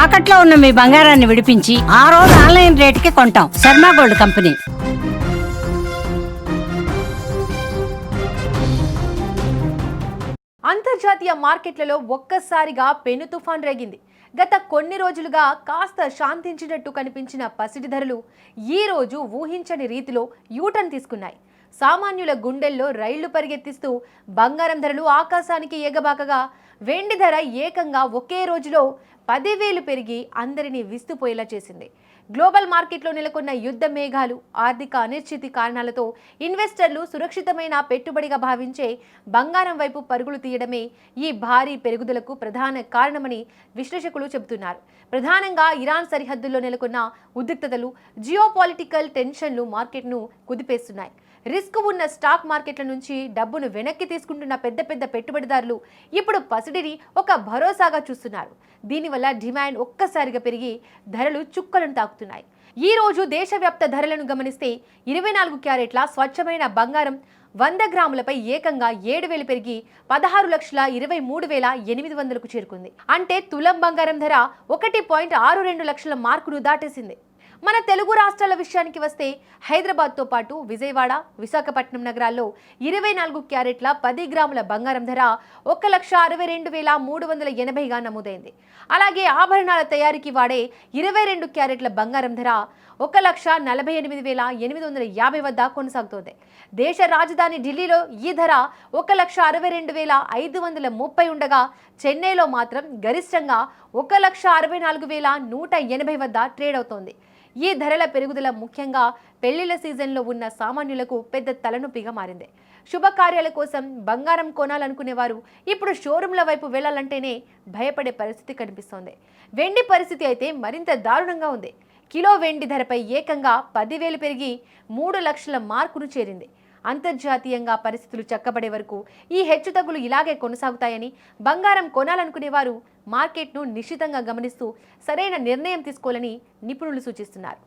తాకట్లో ఉన్న మీ బంగారాన్ని విడిపించి ఆ రోజు ఆన్లైన్ రేటుకి కొంటాం. Sharma gold company. అంతర్జాతీయ మార్కెట్లలో ఒక్కసారిగా పెను తుఫాన్ రేగింది. గత కొన్ని రోజులుగా కాస్త శాంతించినట్టు కనిపించిన పసిడి ధరలు ఈ రోజు ఊహించని రీతిలో యూటర్న్ తీసుకున్నాయి. సామాన్యుల గుండెల్లో రైళ్లు పరిగెత్తిస్తూ బంగారం ధరలు ఆకాశానికి ఎగబాకగా వెండి ధర ఏకంగా ఒకే రోజులో 10,000 పెరిగి అందరినీ విస్తుపోయేలా చేసింది. గ్లోబల్ మార్కెట్లో నెలకొన్న యుద్ధ మేఘాలు, ఆర్థిక అనిశ్చితి కారణాలతో ఇన్వెస్టర్లు సురక్షితమైన పెట్టుబడిగా భావించే బంగారం వైపు పరుగులు తీయడమే ఈ భారీ పెరుగుదలకు ప్రధాన కారణమని విశ్లేషకులు చెబుతున్నారు. ప్రధానంగా ఇరాన్ సరిహద్దుల్లో నెలకొన్న ఉద్రిక్తతలు, జియోపాలిటికల్ టెన్షన్లు మార్కెట్ను కుదిపేస్తున్నాయి. రిస్క్ ఉన్న స్టాక్ మార్కెట్ల నుంచి డబ్బును వెనక్కి తీసుకుంటున్న పెద్ద పెద్ద పెట్టుబడిదారులు ఇప్పుడు పసిడిని ఒక భరోసాగా చూస్తున్నారు. దీనివల్ల డిమాండ్ ఒక్కసారిగా పెరిగి ధరలు చుక్కలను తాకుతున్నాయి. ఈ రోజు దేశవ్యాప్త ధరలను గమనిస్తే 24 క్యారెట్ల స్వచ్ఛమైన బంగారం 100 గ్రాములపై ఏకంగా 7,000 పెరిగి 16,23,800కు చేరుకుంది. అంటే తులం బంగారం ధర 1.62 లక్షల మార్కును దాటేసింది. మన తెలుగు రాష్ట్రాల విషయానికి వస్తే హైదరాబాద్తో పాటు విజయవాడ, విశాఖపట్నం నగరాల్లో 24 క్యారెట్ల 10 గ్రాముల బంగారం ధర 1,62,380గా నమోదైంది. అలాగే ఆభరణాల తయారీకి వాడే 22 క్యారెట్ల బంగారం ధర 1,48,850 వద్ద కొనసాగుతోంది. దేశ రాజధాని ఢిల్లీలో ఈ ధర 1,62,530 ఉండగా చెన్నైలో మాత్రం గరిష్టంగా 1,64,180 వద్ద ట్రేడ్ అవుతోంది. ఈ ధరల పెరుగుదల ముఖ్యంగా పెళ్లిళ్ల సీజన్లో ఉన్న సామాన్యులకు పెద్ద తలనొప్పిగా మారింది. శుభకార్యాల కోసం బంగారం కొనాలనుకునేవారు ఇప్పుడు షోరూంల వైపు వెళ్లాలంటేనే భయపడే పరిస్థితి కనిపిస్తోంది. వెండి పరిస్థితి అయితే మరింత దారుణంగా ఉంది. కిలో వెండి ధరపై ఏకంగా 10,000 పెరిగి 3 లక్షల మార్కును చేరింది. అంతర్జాతీయంగా పరిస్థితులు చక్కబడే వరకు ఈ హెచ్చుతగ్గులు ఇలాగే కొనసాగుతాయని, బంగారం కొనాలనుకునేవారు మార్కెట్ను నిశితంగా గమనిస్తూ సరైన నిర్ణయం తీసుకోవాలని నిపుణులు సూచిస్తున్నారు.